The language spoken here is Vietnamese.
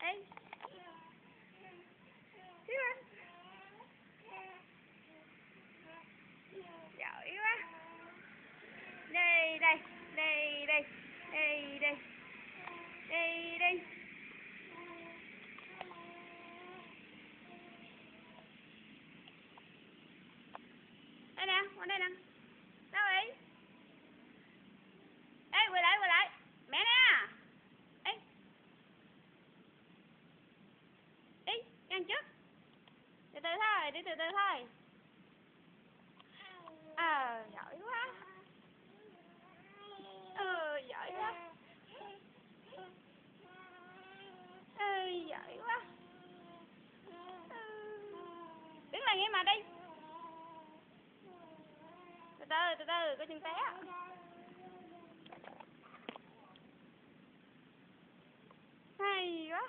Ê. Xíu à. Giỏi quá. Đây đây, đây đây, đây đây. Đây đây. Đây nè, qua đây nè. Đâu vậy? Ê, quay lại, quay lại. Mẹ nè. Ê. Đi, ăn trước. Từ từ thôi, đi từ từ thôi. Giỏi quá. Giỏi quá. Giỏi quá. Đứng lại nghe mà đi. Từ từ, có chân té. Hay quá.